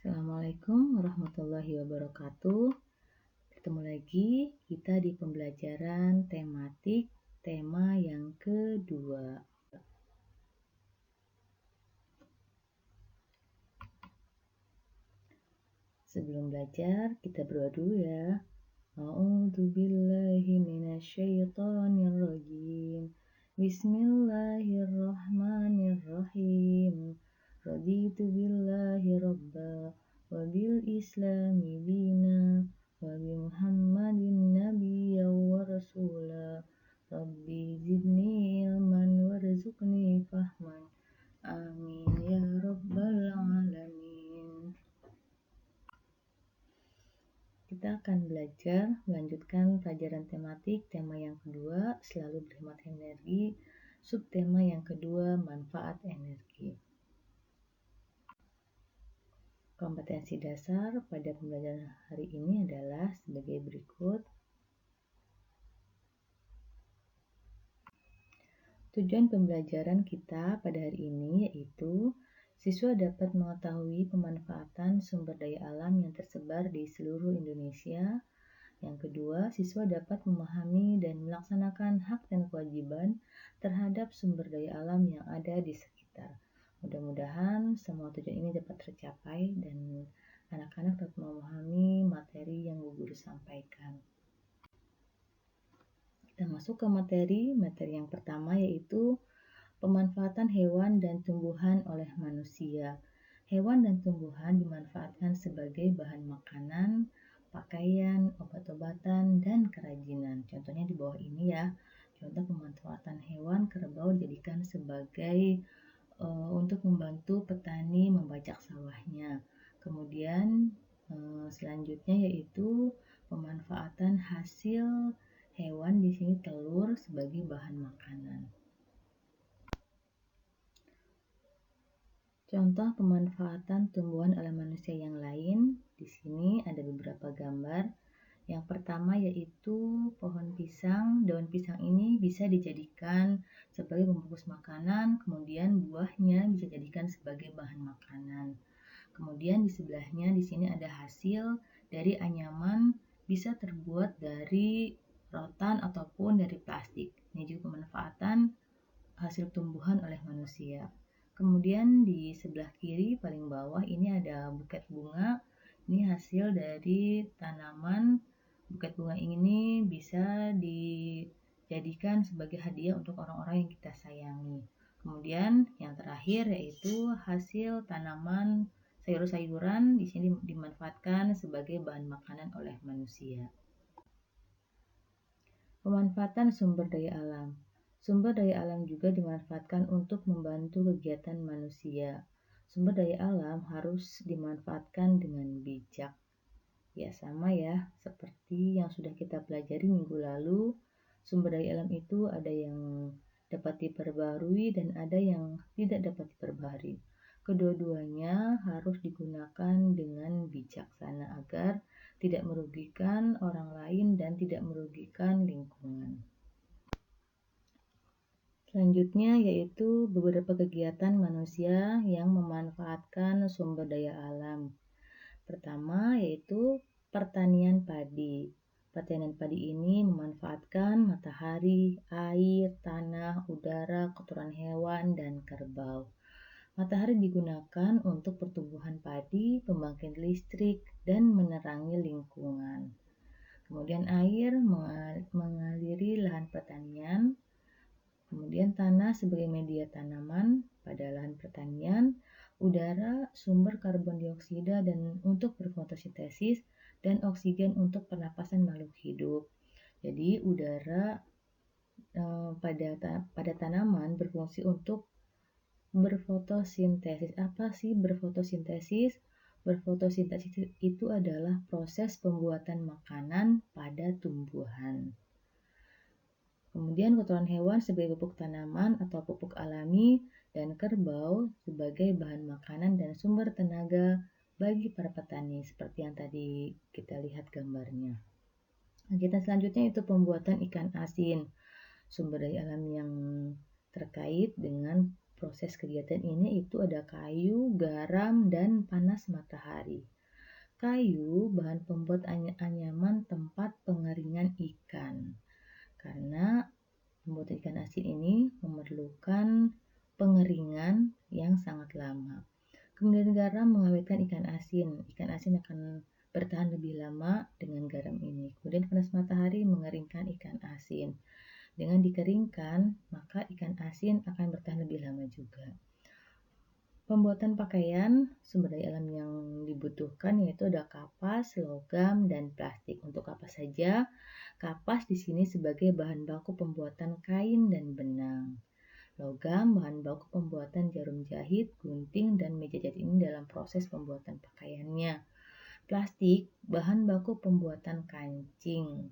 Assalamualaikum warahmatullahi wabarakatuh. Bertemu lagi kita di pembelajaran tematik tema yang kedua. Sebelum belajar kita berdoa dulu ya. A'udzubillahi minasyaitonirrajim. Bismillahirrahmanirrahim. Raditu billahi rabba wa bil islami dina wa bi Muhammadin nabiyya wa rasula. Rabbi zidni ilman warzuqni fahman. Amin ya rabbal alamin. Kita akan belajar melanjutkan pelajaran tematik tema yang kedua, selalu berhemat energi, subtema yang kedua, manfaat energi. Kompetensi dasar pada pembelajaran hari ini adalah sebagai berikut. Tujuan pembelajaran kita pada hari ini yaitu siswa dapat mengetahui pemanfaatan sumber daya alam yang tersebar di seluruh Indonesia. Yang kedua, siswa dapat memahami dan melaksanakan hak dan kewajiban terhadap sumber daya alam yang ada di sekitar. Mudah-mudahan semua tujuan ini dapat tercapai dan anak-anak dapat memahami materi yang Bu Guru sampaikan. Kita masuk ke materi yang pertama yaitu pemanfaatan hewan dan tumbuhan oleh manusia. Hewan dan tumbuhan dimanfaatkan sebagai bahan makanan, pakaian, obat-obatan, dan kerajinan. Contohnya di bawah ini ya. Contoh pemanfaatan hewan, kerbau dijadikan sebagai untuk membantu petani membajak sawahnya. Kemudian selanjutnya yaitu pemanfaatan hasil hewan, di sini telur sebagai bahan makanan. Contoh pemanfaatan tumbuhan oleh manusia yang lain, di sini ada beberapa gambar. Yang pertama yaitu pohon pisang. Daun pisang ini bisa dijadikan sebagai pembungkus makanan, kemudian buahnya bisa dijadikan sebagai bahan makanan. Kemudian di sebelahnya di sini ada hasil dari anyaman, bisa terbuat dari rotan ataupun dari plastik. Ini juga pemanfaatan hasil tumbuhan oleh manusia. Kemudian di sebelah kiri paling bawah ini ada buket bunga. Ini hasil dari tanaman. Buket bunga ini bisa dijadikan sebagai hadiah untuk orang-orang yang kita sayangi. Kemudian yang terakhir yaitu hasil tanaman sayur-sayuran, di sini dimanfaatkan sebagai bahan makanan oleh manusia. Pemanfaatan sumber daya alam. Sumber daya alam juga dimanfaatkan untuk membantu kegiatan manusia. Sumber daya alam harus dimanfaatkan dengan bijak. Ya sama ya, seperti yang sudah kita pelajari minggu lalu, sumber daya alam itu ada yang dapat diperbarui dan ada yang tidak dapat diperbarui. Kedua-duanya harus digunakan dengan bijaksana agar tidak merugikan orang lain dan tidak merugikan lingkungan. Selanjutnya yaitu beberapa kegiatan manusia yang memanfaatkan sumber daya alam. Pertama yaitu pertanian padi. Pertanian padi ini memanfaatkan matahari, air, tanah, udara, kotoran hewan, dan kerbau. Matahari digunakan untuk pertumbuhan padi, pembangkit listrik, dan menerangi lingkungan. Kemudian air mengaliri lahan pertanian. Kemudian tanah sebagai media tanaman pada lahan pertanian. Udara sumber karbon dioksida dan untuk berfotosintesis, dan oksigen untuk pernapasan makhluk hidup. Jadi udara pada tanaman berfungsi untuk berfotosintesis. Apa sih berfotosintesis? Berfotosintesis itu adalah proses pembuatan makanan pada tumbuhan. Kemudian kotoran hewan sebagai pupuk tanaman atau pupuk alami, dan kerbau sebagai bahan makanan dan sumber tenaga bagi para petani, seperti yang tadi kita lihat gambarnya. Kegiatan selanjutnya itu pembuatan ikan asin. Sumber daya alam yang terkait dengan proses kegiatan ini itu ada kayu, garam, dan panas matahari. Kayu bahan pembuat anyaman tempat pengeringan ikan. Karena pembuatan ikan asin ini memerlukan pengeringan yang sangat lama. Kemudian garam mengawetkan ikan asin. Ikan asin akan bertahan lebih lama dengan garam ini. Kemudian panas matahari mengeringkan ikan asin. Dengan dikeringkan, maka ikan asin akan bertahan lebih lama juga. Pembuatan pakaian, sumber daya alam yang dibutuhkan yaitu ada kapas, logam, dan plastik. Untuk apa saja? Kapas di sini sebagai bahan baku pembuatan kain dan benang. Logam bahan baku pembuatan jarum jahit, gunting, dan meja jahit ini dalam proses pembuatan pakaiannya. Plastik bahan baku pembuatan kancing.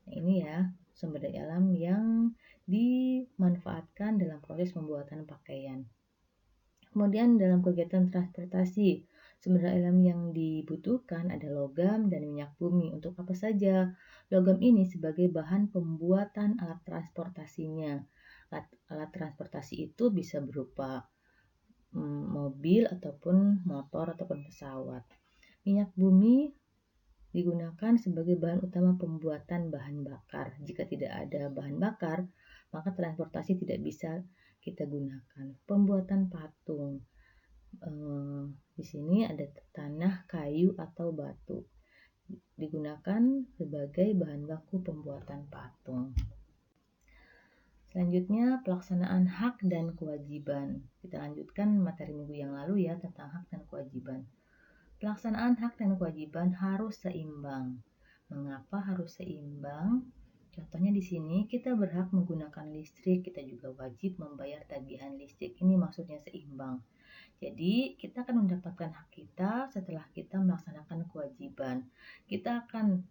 Nah, ini ya sumber daya alam yang dimanfaatkan dalam proses pembuatan pakaian. Kemudian dalam kegiatan transportasi, sumber daya alam yang dibutuhkan ada logam dan minyak bumi. Untuk apa saja? Logam ini sebagai bahan pembuatan alat transportasinya. Alat transportasi itu bisa berupa mobil ataupun motor ataupun pesawat. Minyak bumi digunakan sebagai bahan utama pembuatan bahan bakar. Jika tidak ada bahan bakar, maka transportasi tidak bisa kita gunakan. Pembuatan patung. Di sini ada tanah, kayu, atau batu. Digunakan sebagai bahan baku pembuatan patung. Selanjutnya, pelaksanaan hak dan kewajiban. Kita lanjutkan materi minggu yang lalu ya tentang hak dan kewajiban. Pelaksanaan hak dan kewajiban harus seimbang. Mengapa harus seimbang? Contohnya di sini kita berhak menggunakan listrik, kita juga wajib membayar tagihan listrik. Ini maksudnya seimbang. Jadi kita akan mendapatkan hak kita setelah kita melaksanakan kewajiban. Kita akan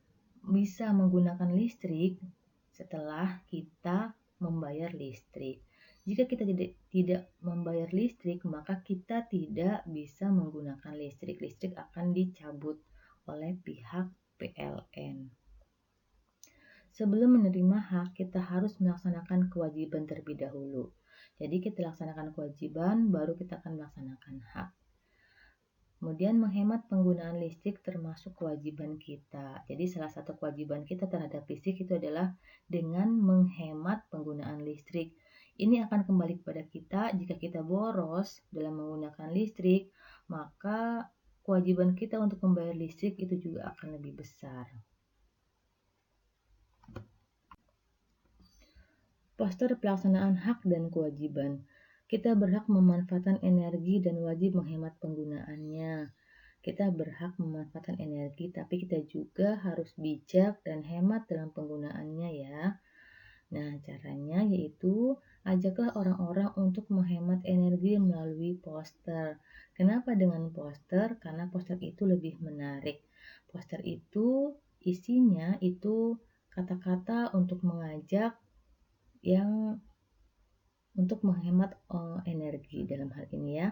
bisa menggunakan listrik setelah kita membayar listrik. Jika kita tidak membayar listrik, maka kita tidak bisa menggunakan listrik. Listrik akan dicabut oleh pihak PLN. Sebelum menerima hak, kita harus melaksanakan kewajiban terlebih dahulu. Jadi kita laksanakan kewajiban, baru kita akan melaksanakan hak. Kemudian menghemat penggunaan listrik termasuk kewajiban kita. Jadi salah satu kewajiban kita terhadap listrik itu adalah dengan menghemat penggunaan listrik. Ini akan kembali kepada kita jika kita boros dalam menggunakan listrik, maka kewajiban kita untuk membayar listrik itu juga akan lebih besar. Poster pelaksanaan hak dan kewajiban. Kita berhak memanfaatkan energi dan wajib menghemat penggunaannya. Kita berhak memanfaatkan energi, tapi kita juga harus bijak dan hemat dalam penggunaannya ya. Nah, caranya yaitu ajaklah orang-orang untuk menghemat energi melalui poster. Kenapa dengan poster? Karena poster itu lebih menarik. Poster itu isinya itu kata-kata untuk mengajak yang untuk menghemat energi dalam hal ini ya.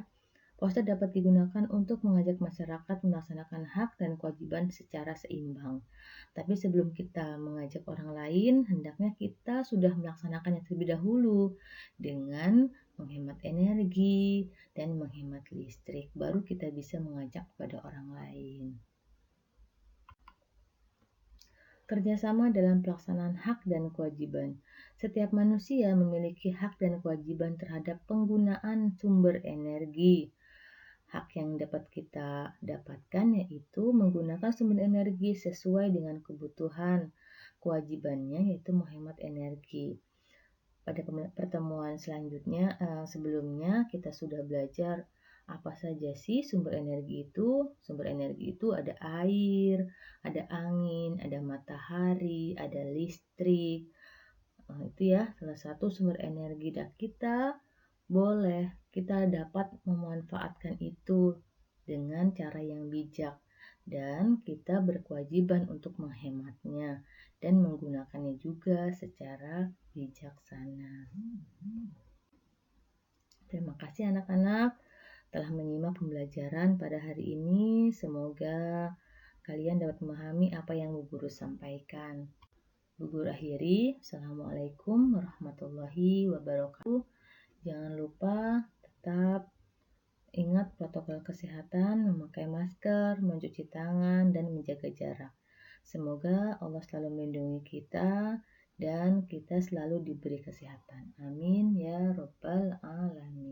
Poster dapat digunakan untuk mengajak masyarakat melaksanakan hak dan kewajiban secara seimbang. Tapi sebelum kita mengajak orang lain, hendaknya kita sudah melaksanakannya terlebih dahulu dengan menghemat energi dan menghemat listrik. Baru kita bisa mengajak kepada orang lain. Kerjasama dalam pelaksanaan hak dan kewajiban. Setiap manusia memiliki hak dan kewajiban terhadap penggunaan sumber energi. Hak yang dapat kita dapatkan yaitu menggunakan sumber energi sesuai dengan kebutuhan. Kewajibannya yaitu menghemat energi. Pada pertemuan selanjutnya, sebelumnya kita sudah belajar apa saja sih sumber energi itu. Sumber energi itu ada air, ada angin, ada matahari, ada listrik. Itu ya salah satu sumber energi, dan kita dapat memanfaatkan itu dengan cara yang bijak, dan kita berkewajiban untuk menghematnya dan menggunakannya juga secara bijaksana. Terima kasih anak-anak telah menyimak pembelajaran pada hari ini. Semoga kalian dapat memahami apa yang Bu Guru sampaikan. Bu Guru akhiri, Assalamualaikum warahmatullahi wabarakatuh. Jangan lupa tetap ingat protokol kesehatan, memakai masker, mencuci tangan, dan menjaga jarak. Semoga Allah selalu melindungi kita dan kita selalu diberi kesehatan. Amin ya Rabbal Alamin.